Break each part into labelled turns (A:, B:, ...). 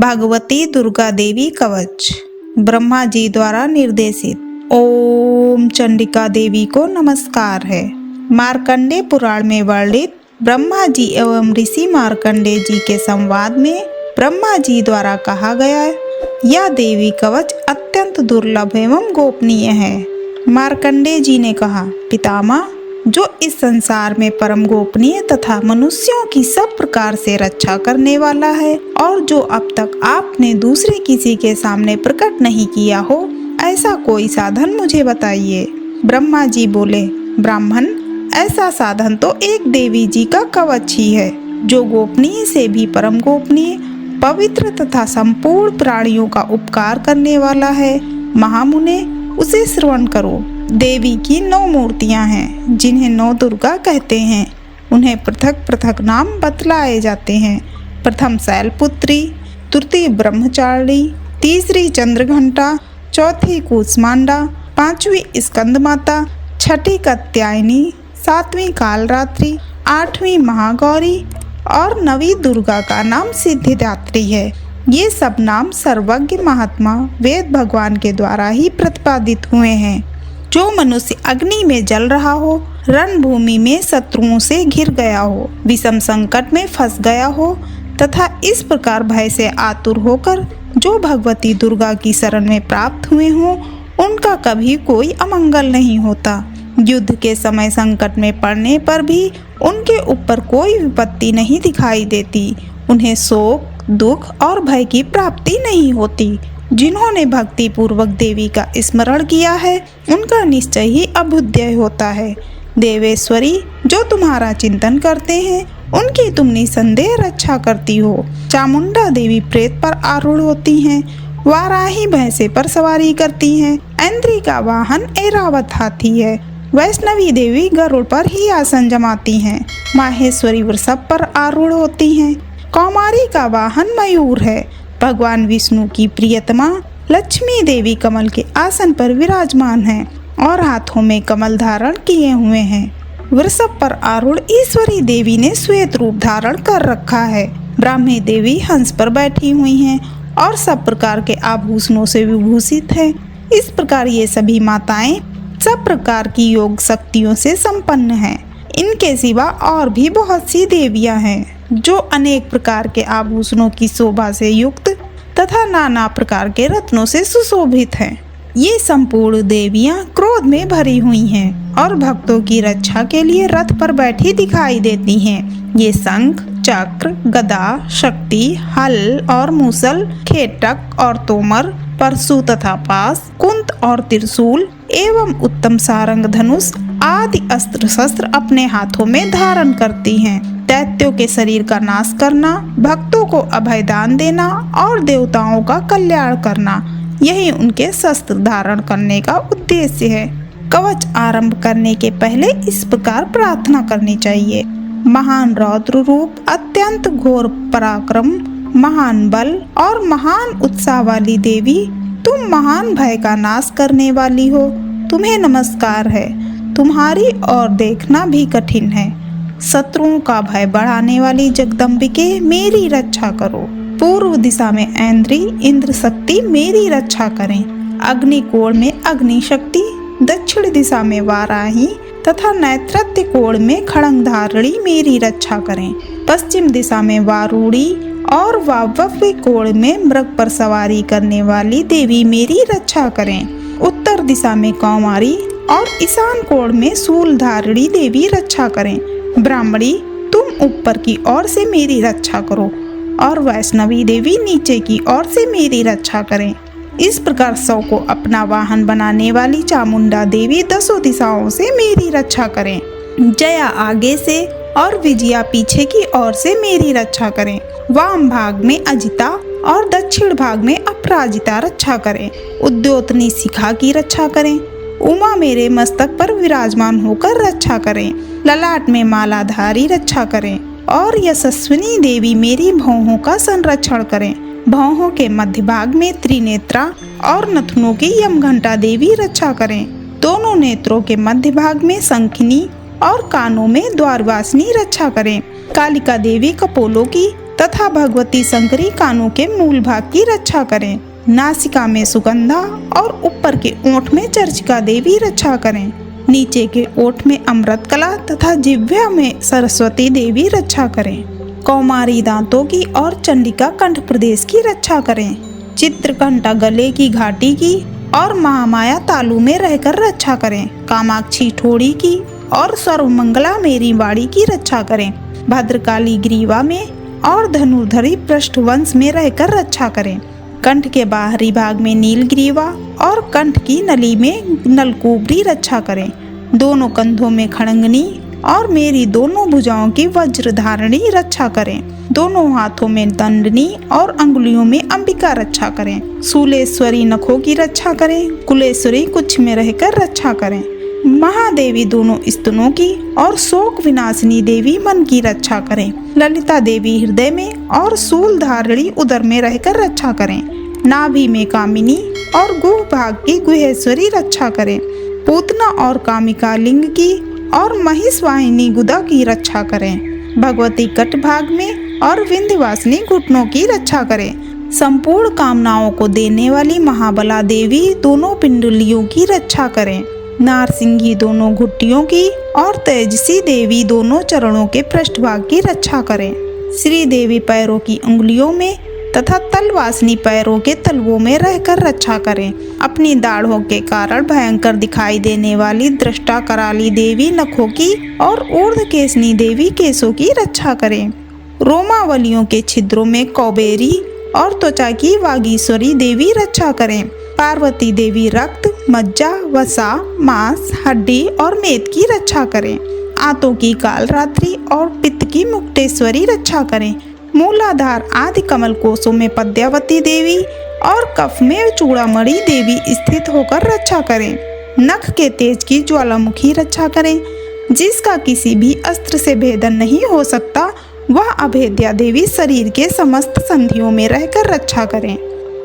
A: भगवती दुर्गा देवी कवच ब्रह्मा जी द्वारा निर्देशित। ओम चंडिका देवी को नमस्कार है। मार्कंडे पुराण में वर्णित ब्रह्मा जी एवं ऋषि मार्कंडे जी के संवाद में ब्रह्मा जी द्वारा कहा गया यह देवी कवच अत्यंत दुर्लभ एवं गोपनीय है। मार्कंडे जी ने कहा, पितामह, जो इस संसार में परम गोपनीय तथा मनुष्यों की सब प्रकार से रक्षा करने वाला है और जो अब तक आपने दूसरे किसी के सामने प्रकट नहीं किया हो, ऐसा कोई साधन मुझे बताइए। ब्रह्मा जी बोले, ब्राह्मण, ऐसा साधन तो एक देवी जी का कवच ही है, जो गोपनीय से भी परम गोपनीय, पवित्र तथा संपूर्ण प्राणियों का उपकार करने वाला है। महामुने, उसे श्रवण करो। देवी की 9 मूर्तियां हैं, जिन्हें 9 दुर्गा कहते हैं। उन्हें पृथक पृथक नाम बतलाए जाते हैं। प्रथम शैलपुत्री, द्वितीय ब्रह्मचारिणी, तीसरी चंद्रघंटा, चौथी कूष्मांडा, 5वीं स्कंद माता, 6ठी कात्यायनी, 7वीं कालरात्रि, 8वीं महागौरी और 9वीं दुर्गा का नाम सिद्धिदात्री है। ये सब नाम सर्वज्ञ महात्मा वेद भगवान के द्वारा ही प्रतिपादित हुए हैं। जो मनुष्य अग्नि में जल रहा हो, रणभूमि में शत्रुओं से घिर गया हो, विषम संकट में फंस गया हो तथा इस प्रकार भय से आतुर होकर जो भगवती दुर्गा की शरण में प्राप्त हुए हों, उनका कभी कोई अमंगल नहीं होता। युद्ध के समय संकट में पड़ने पर भी उनके ऊपर कोई विपत्ति नहीं दिखाई देती। उन्हें शोक, दुख और भय की प्राप्ति नहीं होती। जिन्होंने भक्ति पूर्वक देवी का स्मरण किया है, उनका निश्चय ही अभुद्य होता है। देवेश्वरी, जो तुम्हारा चिंतन करते हैं, उनकी तुम निसंदेह रक्षा करती हो। चामुंडा देवी प्रेत पर आरूढ़ होती हैं, वाराही भैंसे पर सवारी करती हैं, ऐन्द्री का वाहन ऐरावत हाथी है, वैष्णवी देवी गरुड़ पर ही आसन जमाती हैं, माहेश्वरी वृषभ पर आरूढ़ होती हैं, कौमारी का वाहन मयूर है, भगवान विष्णु की प्रियतमा लक्ष्मी देवी कमल के आसन पर विराजमान हैं और हाथों में कमल धारण किए हुए हैं। वृषभ पर आरूढ़ ईश्वरी देवी ने श्वेत रूप धारण कर रखा है। ब्राह्मी देवी हंस पर बैठी हुई हैं और सब प्रकार के आभूषणों से विभूषित हैं। इस प्रकार ये सभी माताएं सब प्रकार की योग शक्तियों से संपन्न हैं। इनके सिवा और भी बहुत सी देवियां हैं, जो अनेक प्रकार के आभूषणों की शोभा से युक्त तथा नाना प्रकार के रत्नों से सुशोभित हैं। ये संपूर्ण देवियां क्रोध में भरी हुई हैं और भक्तों की रक्षा के लिए रथ पर बैठी दिखाई देती हैं। ये शंख, चक्र, गदा, शक्ति, हल और मूसल, खेटक और तोमर, परशु तथा पास, कुंत और त्रिशूल एवं उत्तम सारंग धनुष आदि अस्त्र शस्त्र अपने हाथों में धारण करती हैं। दैत्यों के शरीर का नाश करना, भक्तों को अभय दान देना और देवताओं का कल्याण करना, यही उनके शस्त्र धारण करने का उद्देश्य है। कवच आरंभ करने के पहले इस प्रकार प्रार्थना करनी चाहिए। महान रौद्र रूप, अत्यंत घोर पराक्रम, महान बल और महान उत्साह वाली देवी, तुम महान भय का नाश करने वाली हो। तुम्हें नमस्कार है। तुम्हारी ओर देखना भी कठिन है। शत्रुओं का भय बढ़ाने वाली जगदम्बिके, मेरी रक्षा करो। पूर्व दिशा में ऐन्द्री, इंद्र शक्ति मेरी रक्षा करें। अग्निकोण में अग्नि शक्ति, दक्षिण दिशा में वाराही तथा नैत्रत्य कोण में खड़ंगधारिणी मेरी रक्षा करें। पश्चिम दिशा में वारूणी और वायव्य कोण में मृग पर सवारी करने वाली देवी मेरी रक्षा करें। उत्तर दिशा में कौमारी और ईशान कोण में शूलधारिणी देवी रक्षा करें। ब्राह्मणी, तुम ऊपर की ओर से मेरी रक्षा करो और वैष्णवी देवी नीचे की ओर से मेरी रक्षा करें। इस प्रकार 100 को अपना वाहन बनाने वाली चामुंडा देवी 10 दिशाओं से मेरी रक्षा करें। जया आगे से और विजया पीछे की ओर से मेरी रक्षा करें। वाम भाग में अजिता और दक्षिण भाग में अपराजिता रक्षा करें। उद्योतनी शिखा की रक्षा करें। उमा मेरे मस्तक पर विराजमान होकर रक्षा करें। ललाट में मालाधारी रक्षा करें और यशस्विनी देवी मेरी भौहों का संरक्षण करें। भौहों के मध्य भाग में त्रिनेत्रा और नथनों की यमघंटा देवी रक्षा करें। दोनों नेत्रों के मध्य भाग में शंखिनी और कानों में द्वारवासिनी रक्षा करें। कालिका देवी कपोलों की तथा भगवती शंकरी कानों के मूल भाग की रक्षा करें। नासिका में सुगंधा और ऊपर के ओंठ में चर्चिका देवी रक्षा करें। नीचे के ओठ में अमृत कला तथा जिह्वा में सरस्वती देवी रक्षा करें। कौमारी दांतों की और चंडिका कंठ प्रदेश की रक्षा करें। चित्रघंटा गले की घाटी की और महामाया तालु में रहकर रक्षा करें। कामाक्षी ठोड़ी की और सर्वमंगला मेरी बाड़ी की रक्षा करें। भद्रकाली ग्रीवा में और धनुर्धरी पृष्ठवंश में रहकर रक्षा करें। कंठ के बाहरी भाग में नीलग्रीवा और कंठ की नली में नलकूबरी रक्षा करें। दोनों कंधों में खड़ंगनी और मेरी दोनों भुजाओं की वज्रधारणी रक्षा करें। दोनों हाथों में दंडनी और अंगुलियों में अंबिका रक्षा करें। शूलेश्वरी नखों की रक्षा करें। कुलेश्वरी कुछ में रहकर रक्षा करें। महादेवी दोनों स्तनों की और शोक विनाशिनी देवी मन की रक्षा करें। ललिता देवी हृदय में और शूल धारणी उदर में रहकर रक्षा करें। नाभि में कामिनी और गुह भाग की गुहेश्वरी रक्षा करें। पूतना और कामिका लिंग की और महिषवाहिनी गुदा की रक्षा करें। भगवती कट भाग में और विंध्यवासिनी घुटनों की रक्षा करें। संपूर्ण कामनाओं को देने वाली महाबला देवी दोनों पिंडलियों की रक्षा करें। नारसिंगी दोनों घुट्टियों की और तेजसी देवी दोनों चरणों के पृष्ठभाग की रक्षा करें। श्री देवी पैरों की उंगलियों में तथा तलवासनी पैरों के तलवों में रहकर रक्षा करें। अपनी दाढ़ों के कारण भयंकर दिखाई देने वाली दृष्टा कराली देवी नखों की और ऊर्ध्वकेशनी देवी केशों की रक्षा करें। रोमावलियों के छिद्रों में कौबेरी और त्वचा की वागीश्वरी देवी रक्षा करें। पार्वती देवी रक्त, मज्जा, वसा, मांस, हड्डी और मेद की रक्षा करें। आंतों की कालरात्रि और पित्त की मुक्तेश्वरी रक्षा करें। मूलाधार आदि कमल कोशों में पद्यावती देवी और कफ में चूड़ामणि देवी स्थित होकर रक्षा करें। नख के तेज की ज्वालामुखी रक्षा करें। जिसका किसी भी अस्त्र से भेदन नहीं हो सकता, वह अभेद्या देवी शरीर के समस्त संधियों में रहकर रक्षा करें।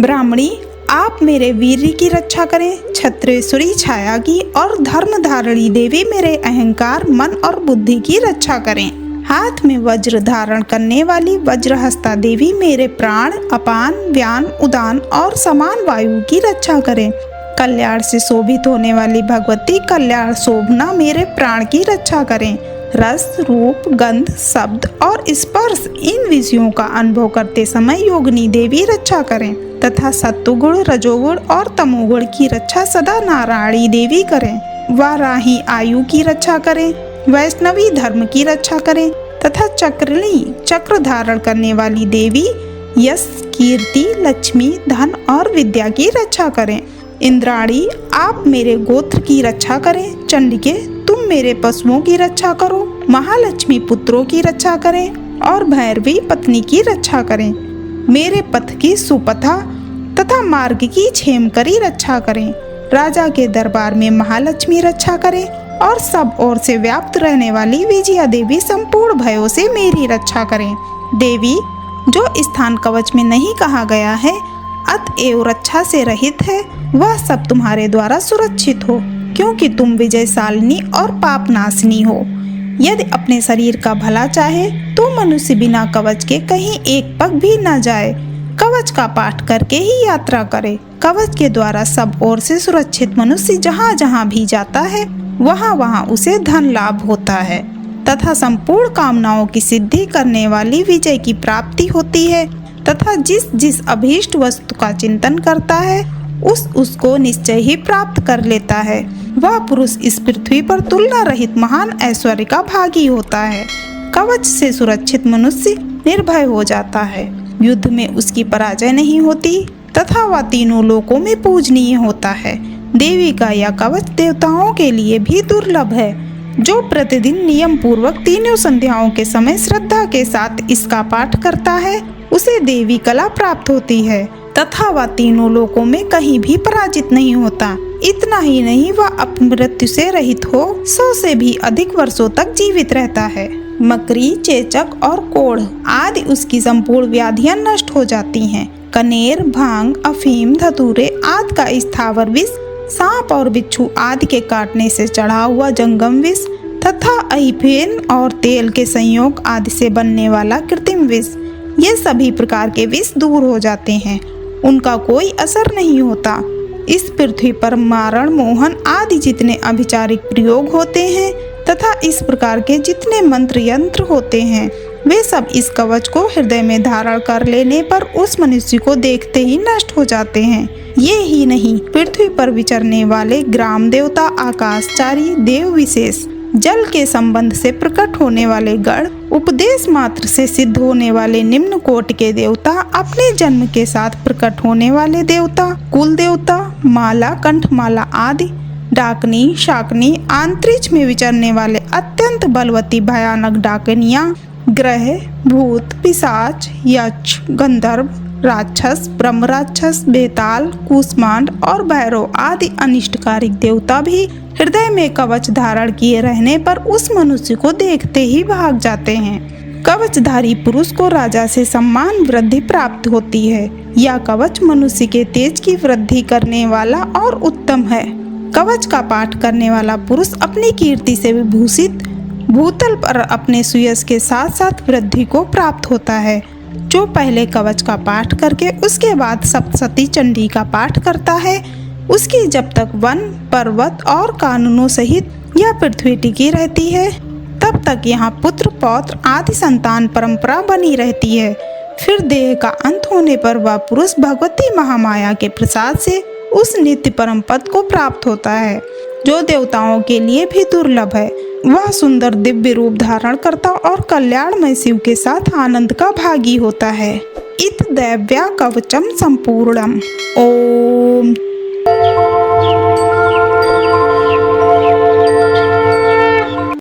A: ब्राह्मणी, आप मेरे वीर्य की रक्षा करें। छत्रेश्वरी छाया की और धर्म धारणी देवी मेरे अहंकार, मन और बुद्धि की रक्षा करें। हाथ में वज्र धारण करने वाली वज्रहस्ता देवी मेरे प्राण, अपान, व्यान, उदान और समान वायु की रक्षा करें। कल्याण से शोभित होने वाली भगवती कल्याण शोभना मेरे प्राण की रक्षा करें। रस, रूप, गंध, शब्द और स्पर्श इन विषयों का अनुभव करते समय योगिनी देवी रक्षा करें तथा सत्वगुण, रजोगुण और तमोगुण की रक्षा सदा नारायणी देवी करें। वाराही आयु की रक्षा करें। वैष्णवी धर्म की रक्षा करें तथा चक्रिणी चक्र धारण करने वाली देवी यश, कीर्ति, लक्ष्मी, धन और विद्या की रक्षा करें। इंद्राणी, आप मेरे गोत्र की रक्षा करें। चंडिके, तुम मेरे पशुओं की रक्षा करो। महालक्ष्मी, पुत्रों की रक्षा करें और भैरवी, पत्नी की रक्षा करें। मेरे पथ की सुपथा तथा मार्ग की क्षेमकरी रक्षा करें। राजा के दरबार में महालक्ष्मी रक्षा करें और सब ओर से व्याप्त रहने वाली विजया देवी संपूर्ण भयों से मेरी रक्षा करें। देवी, जो स्थान कवच में नहीं कहा गया है अतएव रक्षा से रहित है, वह सब तुम्हारे द्वारा सुरक्षित हो, क्योंकि तुम विजयशालिनी और पापनाशिनी हो। यदि अपने शरीर का भला चाहे तो मनुष्य बिना कवच के कहीं एक पग भी न जाए। कवच का पाठ करके ही यात्रा करे। कवच के द्वारा सब ओर से सुरक्षित मनुष्य जहाँ जहाँ भी जाता है वहाँ वहाँ उसे धन लाभ होता है तथा संपूर्ण कामनाओं की सिद्धि करने वाली विजय की प्राप्ति होती है तथा जिस जिस अभीष्ट वस्तु का चिंतन करता है उसको निश्चय ही प्राप्त कर लेता है। वह पुरुष इस पृथ्वी पर तुलना रहित महान ऐश्वर्य का भागी होता है। कवच से सुरक्षित मनुष्य निर्भय हो जाता है। युद्ध में उसकी पराजय नहीं होती तथा वह तीनों लोकों में पूजनीय होता है। देवी का यह कवच देवताओं के लिए भी दुर्लभ है। जो प्रतिदिन नियम पूर्वक तीनों संध्याओं के समय श्रद्धा के साथ इसका पाठ करता है उसे देवी कला प्राप्त होती है तथा वह तीनों लोकों में कहीं भी पराजित नहीं होता। इतना ही नहीं, वह अपनी मृत्यु से रहित हो 100 से भी अधिक वर्षों तक जीवित रहता है। मकरी, चेचक और कोढ़ आदि उसकी संपूर्ण व्याधियां नष्ट हो जाती हैं। कनेर, भांग, अफीम, धतूरे आदि का स्थावर विष, सांप और बिच्छू आदि के काटने से चढ़ा हुआ जंगम विष तथा अहिफेन और तेल के संयोग आदि से बनने वाला कृत्रिम विष, ये सभी प्रकार के विष दूर हो जाते हैं, उनका कोई असर नहीं होता। इस पृथ्वी पर मारण, मोहन आदि जितने अभिचारिक प्रयोग होते हैं तथा इस प्रकार के जितने मंत्र यंत्र होते हैं, वे सब इस कवच को हृदय में धारण कर लेने पर उस मनुष्य को देखते ही नष्ट हो जाते हैं। ये ही नहीं, पृथ्वी पर विचरने वाले ग्राम देवता, आकाशचारी देव विशेष, जल के संबंध से प्रकट होने वाले गण, उपदेश मात्र से सिद्ध होने वाले निम्न कोट के देवता, अपने जन्म के साथ प्रकट होने वाले देवता, कुल देवता, माला, कंठमाला आदि, डाकनी, शाकनी, अंतरिक्ष में विचरने वाले अत्यंत बलवती भयानक डाकनियां, ग्रह, भूत, पिशाच, यक्ष, गंधर्व, राक्षस, ब्रह्म राक्षस, बेताल, कूष्मांड और भैरव आदि अनिष्टकारी देवता भी हृदय में कवच धारण किए रहने पर उस मनुष्य को देखते ही भाग जाते हैं। कवचधारी पुरुष को राजा से सम्मान वृद्धि प्राप्त होती है। यह कवच मनुष्य के तेज की वृद्धि करने वाला और उत्तम है। कवच का पाठ करने वाला पुरुष अपनी कीर्ति से विभूषित भूतल पर अपने सुयश के साथ साथ वृद्धि को प्राप्त होता है। जो पहले कवच का पाठ करके उसके बाद सप्तशती चंडी का पाठ करता है, उसकी जब तक वन, पर्वत और कानूनों सहित यह पृथ्वी टिकी रहती है, तब तक यहाँ पुत्र, पौत्र आदि संतान परंपरा बनी रहती है। फिर देह का अंत होने पर वह पुरुष भगवती महामाया के प्रसाद से उस नित्य परम पद को प्राप्त होता है, जो देवताओं के लिए भी दुर्लभ है। वह सुंदर दिव्य रूप धारण करता और कल्याणमय शिव के साथ आनंद का भागी होता है। इत दैव्या कवचम संपूर्णम। ओम